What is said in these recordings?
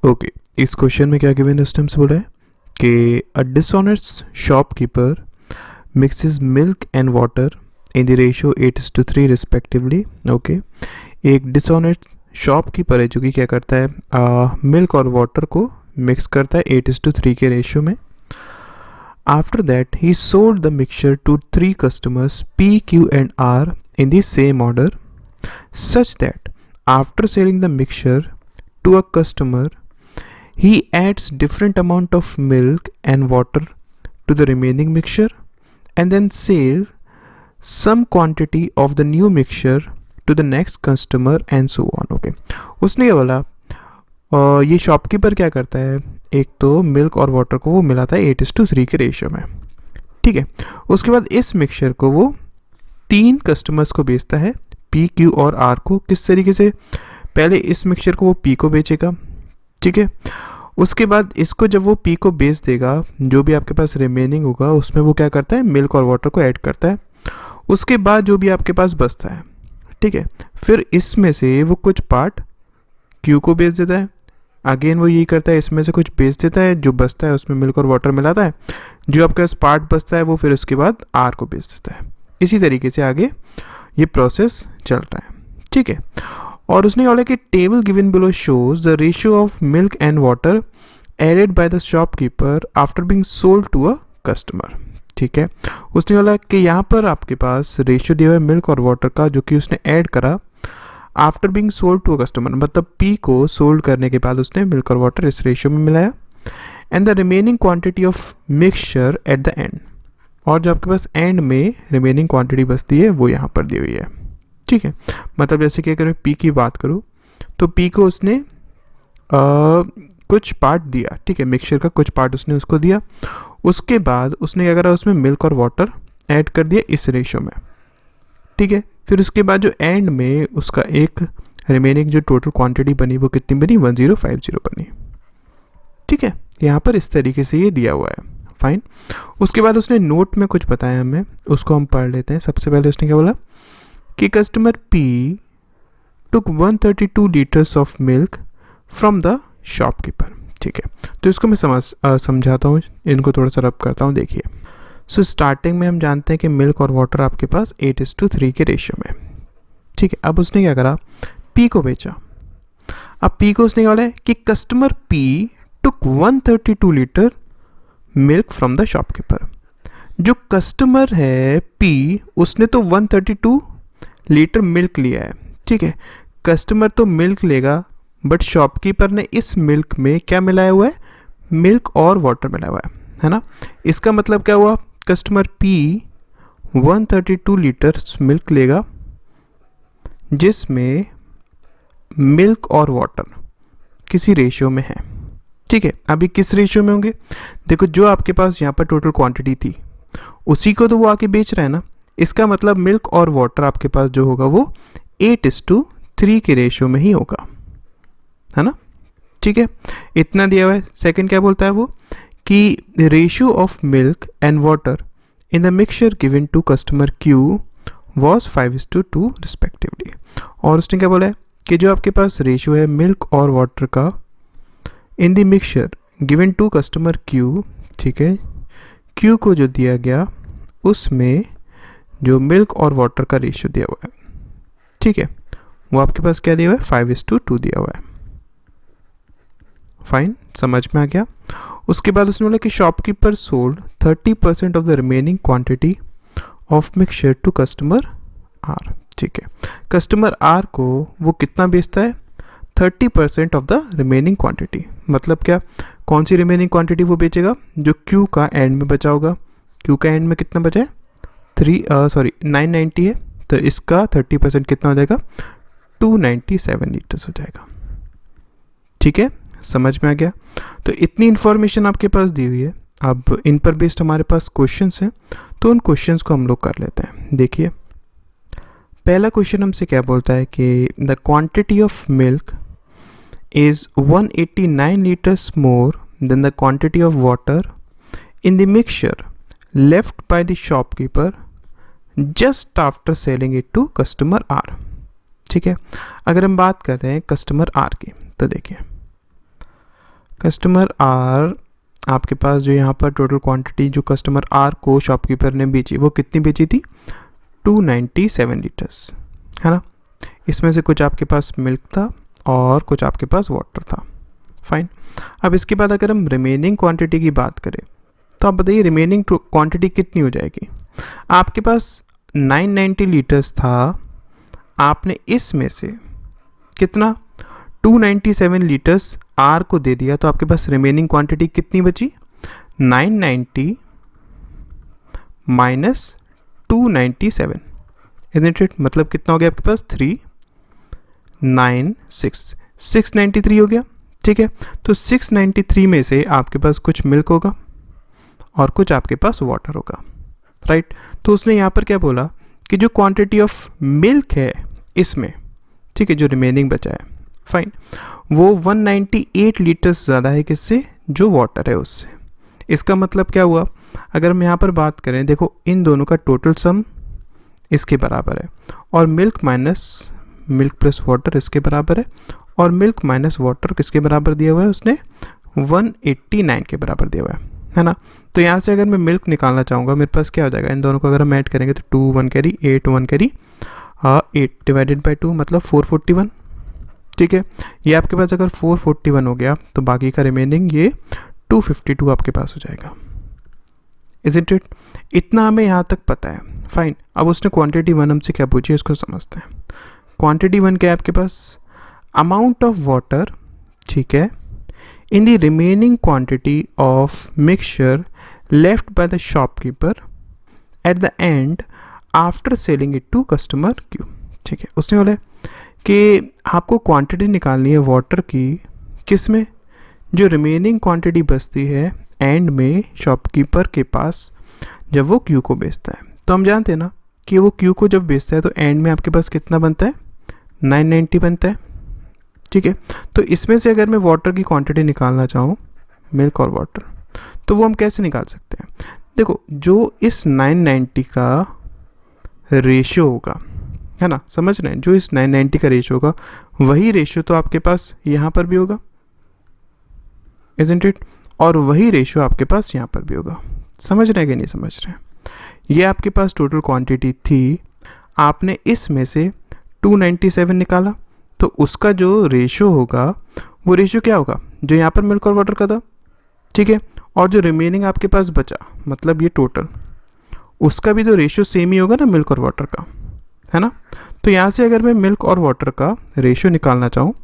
Okay, इस question में क्या गिवन इस टाइम से बोला है कि a dishonest shopkeeper mixes milk and water in the ratio 8:3 respectively. Okay, एक डिसऑनेस्ट शॉपकीपर है जो कि क्या करता है, मिल्क और वाटर को मिक्स करता है 8:3 के रेशियो में। After that he sold the mixture to 3 customers P, Q and R in the same order such that after selling the mixture to a customer he adds different amount of milk and water to the remaining mixture and then sell some quantity of the new mixture to the next customer and so on। Okay, उसने ये बोला ये shopkeeper क्या करता है, एक तो milk और वाटर को वो मिलाता है 8:3 के रेशियो में। ठीक है, उसके बाद इस मिक्सचर को वो 3 कस्टमर्स को बेचता है, P, Q और R को। किस तरीके से, पहले इस मिक्सचर को वो P को बेचेगा, ठीक है, उसके बाद इसको जब वो P को बेच देगा, जो भी आपके पास रिमेनिंग होगा उसमें वो क्या करता है, मिल्क और वाटर को ऐड करता है। उसके बाद जो भी आपके पास बचता है, ठीक है, फिर इसमें से वो कुछ पार्ट Q को बेच देता है। अगेन वो यही करता है, इसमें से कुछ बेच देता है, जो बचता है उसमें मिल्क और वाटर मिलाता है, जो आपके पास पार्ट बचता है वो फिर उसके बाद R को बेच देता है। इसी तरीके से आगे ये प्रोसेस चल रहा है, ठीक है। और उसने बोला कि table given below shows the ratio of milk and water added by the shopkeeper after being sold to a customer. ठीक है, उसने बोला कि यहाँ पर आपके पास रेशियो दिया हुआ है मिल्क और वाटर का, जो कि उसने ऐड करा after being sold to a customer, मतलब P को सोल्ड करने के बाद उसने मिल्क और वाटर इस रेशियो में मिलाया। And the remaining quantity of mixture eight the and, और जो आपके पास एंड में रिमेनिंग क्वांटिटी बचती है वो यहाँ पर दी हुई है। ठीक है, मतलब जैसे कि अगर मैं P की बात करूँ तो P को उसने कुछ पार्ट दिया, ठीक है, मिक्सचर का कुछ पार्ट उसने उसको दिया। उसके बाद उसने क्या करा, उसमें मिल्क और वाटर ऐड कर दिया इस रेशियो में, ठीक है। फिर उसके बाद जो एंड में उसका एक रिमेनिंग जो टोटल क्वांटिटी बनी वो कितनी बनी, 1050 बनी। ठीक है, यहाँ पर इस तरीके से ये दिया हुआ है। फाइन, उसके बाद उसने नोट में कुछ बताया हमें, उसको हम पढ़ लेते हैं। सबसे पहले उसने क्या बोला कि customer P took 132 litres of milk from the shopkeeper. ठीक है, तो इसको मैं समझाता हूँ, इनको थोड़ा सा रब करता हूँ। देखिए, सो स्टार्टिंग में हम जानते हैं कि मिल्क और वाटर आपके पास 8:3 के रेशियो में। ठीक है, अब उसने क्या करा, P को बेचा। अब P को उसने बोला है कि customer P took 132 litre milk from the shopkeeper. जो कस्टमर है P, उसने तो 132 लीटर मिल्क लिया है। ठीक है, कस्टमर तो मिल्क लेगा, बट शॉपकीपर ने इस मिल्क में क्या मिलाया हुआ है, मिल्क और वाटर मिलाया हुआ है ना। इसका मतलब क्या हुआ, कस्टमर P 132 लीटर्स मिल्क लेगा जिसमें मिल्क और वाटर किसी रेशियो में है। ठीक है, अभी किस रेशियो में होंगे, देखो जो आपके पास यहाँ पर टोटल क्वांटिटी थी उसी को तो वो आके बेच रहा है ना। इसका मतलब मिल्क और वाटर आपके पास जो होगा वो 8:3 के रेशियो में ही होगा, है ना। ठीक है, इतना दिया हुआ है। सेकंड क्या बोलता है वो कि ratio of milk and water in the mixture given to customer Q was 5:2 respectively. और उसने क्या बोला है कि जो आपके पास रेशियो है मिल्क और वाटर का in the mixture given to customer Q, ठीक है, Q को जो दिया गया उसमें जो मिल्क और वाटर का रेशियो दिया हुआ है, ठीक है, वो आपके पास क्या दिया हुआ है, 5:2 दिया हुआ है। फाइन, समझ में आ गया। उसके बाद उसने बोला कि shopkeeper sold 30% of the remaining quantity of mixture to customer R। ठीक है, कस्टमर R को वो कितना बेचता है, 30% ऑफ द रिमेनिंग क्वांटिटी। मतलब क्या, कौन सी रिमेनिंग क्वांटिटी वो बेचेगा, जो Q का एंड में बचा होगा। Q का एंड में कितना बचा है, 990 है, तो इसका 30% कितना हो जाएगा, 297 लीटर्स हो जाएगा। ठीक है, समझ में आ गया। तो इतनी इन्फॉर्मेशन आपके पास दी हुई है। अब इन पर बेस्ड हमारे पास क्वेश्चंस हैं, तो उन क्वेश्चंस को हम लोग कर लेते हैं। देखिए, पहला क्वेश्चन हमसे क्या बोलता है कि the quantity of milk is 189 litres more than the quantity of water in the mixture left by the shopkeeper just after selling it to customer R। ठीक है, अगर हम बात करते हैं कस्टमर R की, तो देखिए कस्टमर आर, आपके पास जो यहाँ पर टोटल क्वांटिटी जो कस्टमर आर को शॉपकीपर ने बेची वो कितनी बेची थी, 297 लीटर्स, है ना। इसमें से कुछ आपके पास मिल्क था और कुछ आपके पास वाटर था, फाइन। अब इसके बाद अगर हम रिमेनिंग क्वांटिटी की बात करें तो आप बताइए रिमेनिंग क्वांटिटी कितनी हो जाएगी। आपके पास 990 लीटर्स था, आपने इसमें से कितना 297 लीटर्स आर को दे दिया, तो आपके पास रिमेनिंग क्वांटिटी कितनी बची, 990 माइनस 297, इजंट इट, मतलब कितना हो गया आपके पास 396, 693 हो गया, ठीक है। तो 693 में से आपके पास कुछ मिल्क होगा और कुछ आपके पास वाटर होगा, राइट। तो उसने यहाँ पर क्या बोला कि जो क्वांटिटी ऑफ मिल्क है इसमें, ठीक है, जो रिमेनिंग बचा है, फाइन, वो 198 लीटर्स ज़्यादा है किससे, जो वाटर है उससे। इसका मतलब क्या हुआ, अगर हम यहाँ पर बात करें, देखो इन दोनों का टोटल सम इसके बराबर है और milk minus milk plus water इसके बराबर है, और मिल्क माइनस वाटर किसके बराबर दिया हुआ है उसने, 189 के बराबर दिया हुआ है ना। तो यहाँ से अगर मैं मिल्क निकालना चाहूँगा, मेरे पास क्या हो जाएगा, इन दोनों को अगर हम ऐड करेंगे तो 2 1 कैरी 8 1 कैरी 8 डिवाइडेड बाई 2 मतलब 441, ठीक है। ये आपके पास अगर 441 हो गया तो बाकी का रिमेनिंग ये 252 आपके पास हो जाएगा, इजंट इट। इतना हमें यहाँ तक पता है, फाइन। अब उसने क्वांटिटी 1 हमसे क्या पूछी है इसको समझते हैं। क्वांटिटी 1 क्या है आपके पास, अमाउंट ऑफ वाटर, ठीक है, in the remaining quantity of mixture left by the shopkeeper at the end after selling it to customer Q, ठीक है। उसने बोला कि आपको क्वांटिटी निकालनी है वाटर की, किस में, जो रिमेनिंग क्वांटिटी बचती है एंड में शॉपकीपर के पास जब वो क्यू को बेचता है। तो हम जानते हैं ना कि वो क्यू को जब बेचता है तो एंड में आपके पास कितना बनता है, 990 बनता है, ठीक है। तो इसमें से अगर मैं वाटर की क्वांटिटी निकालना चाहूँ, मिल्क और वाटर, तो वो हम कैसे निकाल सकते हैं। देखो जो इस 990 का रेशियो होगा, है ना, समझ रहे हैं, जो इस 990 का रेशियो होगा वही रेशियो तो आपके पास यहाँ पर भी होगा, इजंट इट, और वही रेशियो आपके पास यहाँ पर भी होगा। समझ रहे हैं कि नहीं समझ रहे हैं। ये आपके पास टोटल क्वांटिटी थी, आपने इसमें से 297 निकाला, तो उसका जो रेशियो होगा वो रेशियो क्या होगा, जो यहाँ पर मिल्क और वाटर का था, ठीक है, और जो रिमेनिंग आपके पास बचा मतलब ये टोटल, उसका भी तो रेशियो सेम ही होगा ना मिल्क और वाटर का, है ना। तो यहाँ से अगर मैं मिल्क और वाटर का रेशियो निकालना चाहूँ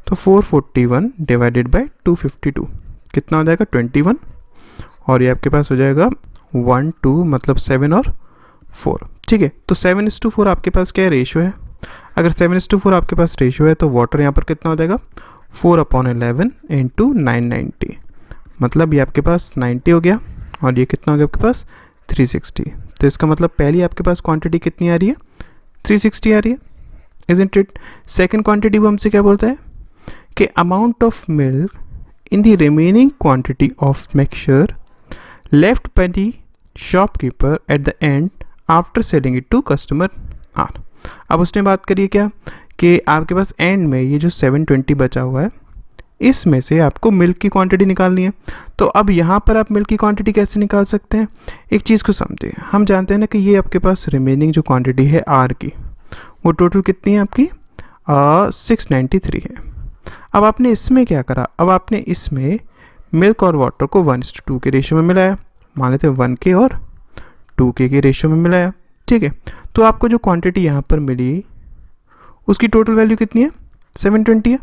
तो 441 डिवाइडेड बाई 252 कितना हो जाएगा, 21, और ये आपके पास हो जाएगा 1 2 मतलब 7 और 4, ठीक है। तो 7:4 आपके पास क्या है, रेशियो है। अगर 7:4 आपके पास रेशियो है तो वाटर यहाँ पर कितना हो जाएगा, 4/11 इंटू 990, मतलब ये आपके पास 90 हो गया, और ये कितना हो गया आपके पास 360। तो इसका मतलब पहली आपके पास क्वांटिटी कितनी आ रही है, 360 आ रही है, इजंट इट। सेकेंड क्वांटिटी वो हमसे क्या बोलता है कि amount of milk in the remaining quantity of mixture left by the shopkeeper at the end after selling it to customer R. अब उसने बात करी क्या कि आपके पास एंड में ये जो 720 बचा हुआ है इसमें से आपको मिल्क की क्वांटिटी निकालनी है। तो अब यहाँ पर आप मिल्क की क्वांटिटी कैसे निकाल सकते हैं, एक चीज़ को समझिए। हम जानते हैं ना कि ये आपके पास रिमेनिंग जो क्वांटिटी है आर की वो टोटल कितनी है आपकी 693 है। अब आपने इसमें क्या करा, अब आपने इसमें मिल्क और वाटर को 1:2 के रेशियो में मिलाया, मान लेते हैं 1 के और 2 के रेशियो में मिलाया, ठीक है। तो आपको जो क्वांटिटी यहाँ पर मिली उसकी टोटल वैल्यू कितनी है, 720 है।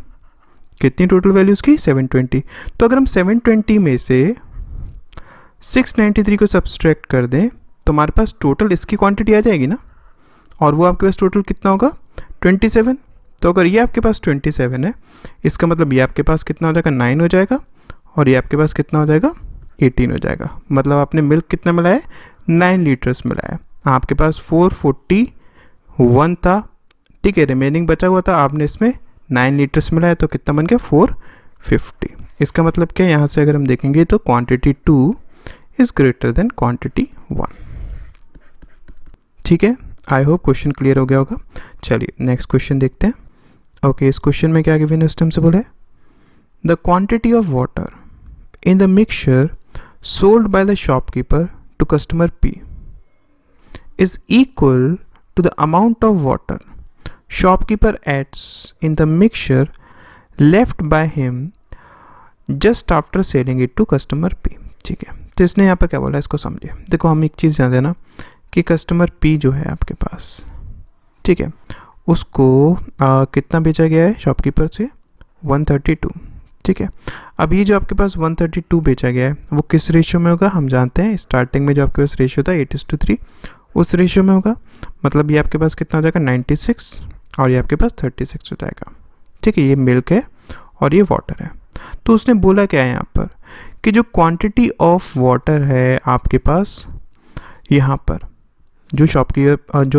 कितनी टोटल वैल्यू उसकी, 720। तो अगर हम 720 में से 693 को सब्सट्रैक्ट कर दें तो हमारे पास टोटल इसकी क्वांटिटी आ जाएगी ना, और वो आपके पास टोटल कितना होगा 27। तो अगर ये आपके पास 27 है, इसका मतलब ये आपके पास कितना हो जाएगा 9 हो जाएगा, और ये आपके पास कितना हो जाएगा 18 हो जाएगा। मतलब आपने मिल्क कितना मिलाया, 9 लीटर्स मिलाया, आपके पास 441 था, ठीक है, रिमेनिंग बचा हुआ था, आपने इसमें 9 लीटर्स मिलाया तो कितना बन गया 450। इसका मतलब क्या, यहाँ से अगर हम देखेंगे तो quantity 2 is greater than quantity 1, ठीक है। आई होप क्वेश्चन क्लियर हो गया होगा। चलिए नेक्स्ट क्वेश्चन देखते हैं। ओके, इस क्वेश्चन में क्या गिवन है, उसने हमसे बोला है the quantity of water in the mixture sold by the shopkeeper to customer P is equal to the amount of water shopkeeper adds in the mixture left by him just after selling it to customer P. ठीक है, तो इसने यहाँ पर क्या बोला इसको समझिए। देखो हम एक चीज़ जान देना कि कस्टमर P जो है आपके पास, ठीक है, उसको कितना बेचा गया है शॉपकीपर से 132, ठीक है। अब ये जो आपके पास 132 बेचा गया है वो किस रेशियो में होगा हम जानते हैं, स्टार्टिंग में जो आपके पास रेशियो था 8:3 उस रेशियो में होगा। मतलब ये आपके पास कितना हो जाएगा 96 और ये आपके पास 36 हो जाएगा, ठीक है। ये मिल्क है और ये वाटर है। तो उसने बोला क्या है यहाँ पर कि जो क्वांटिटी ऑफ वाटर है आपके पास यहाँ पर जो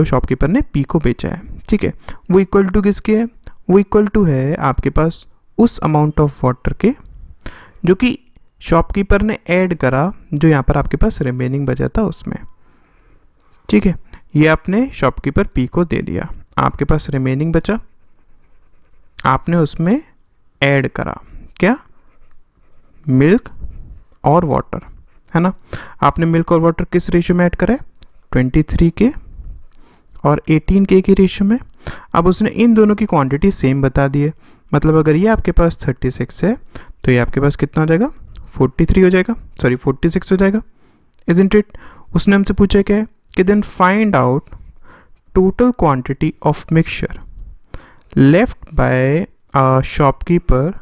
शॉपकीपर ने पी को बेचा है, ठीक है, वो इक्वल टू किसके है, वो इक्वल टू है आपके पास उस अमाउंट ऑफ वाटर के जो कि शॉपकीपर ने ऐड करा, जो यहाँ पर आपके पास रिमेनिंग बचा था उसमें, ठीक है। ये आपने शॉपकीपर पी को दे दिया, आपके पास रिमेनिंग बचा, आपने उसमें ऐड करा क्या, मिल्क और वाटर, है ना। आपने मिल्क और वाटर किस रेशियो में ऐड करा है 23 के और 18 के रेशियो में। अब उसने इन दोनों की क्वांटिटी सेम बता दी है, मतलब अगर ये आपके पास 36 है तो ये आपके पास कितना हो जाएगा 43 हो जाएगा, सॉरी 46 हो जाएगा, इजंट इट। उसने हमसे पूछा क्या है कि then find out total quantity of mixture left by shopkeeper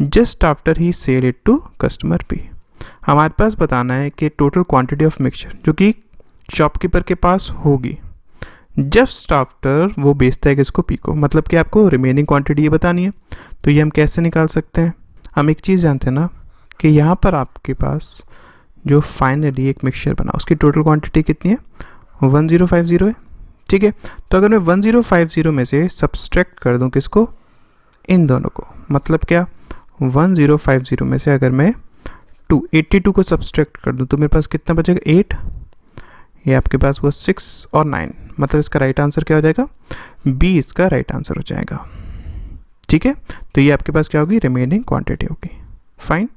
just after he sell it to customer P. हमारे पास बताना है कि टोटल क्वांटिटी ऑफ मिक्सचर जो कि शॉपकीपर के पास होगी जस्ट आफ्टर वो बेचता है किसको पी को, मतलब कि आपको रिमेनिंग क्वांटिटी ये बतानी है। तो ये हम कैसे निकाल सकते हैं, हम एक चीज़ जानते हैं ना कि यहाँ पर आपके पास जो फाइनली एक मिक्सचर बना उसकी टोटल क्वांटिटी कितनी है 1050 है, ठीक है। तो अगर मैं 1050 में से सब्सट्रैक्ट कर दूँ किसको, इन दोनों को, मतलब क्या 1050 में से अगर मैं 282 को सब्सट्रैक्ट कर दूँ तो मेरे पास कितना बचेगा 8, ये आपके पास वो 6 और 9, मतलब इसका राइट आंसर क्या हो जाएगा बी, इसका राइट आंसर हो जाएगा, ठीक है। तो ये आपके पास क्या होगी रिमेनिंग क्वांटिटी होगी। Fine,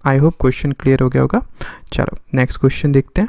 I hope question clear हो गया होगा। चलो नेक्स्ट क्वेश्चन देखते हैं।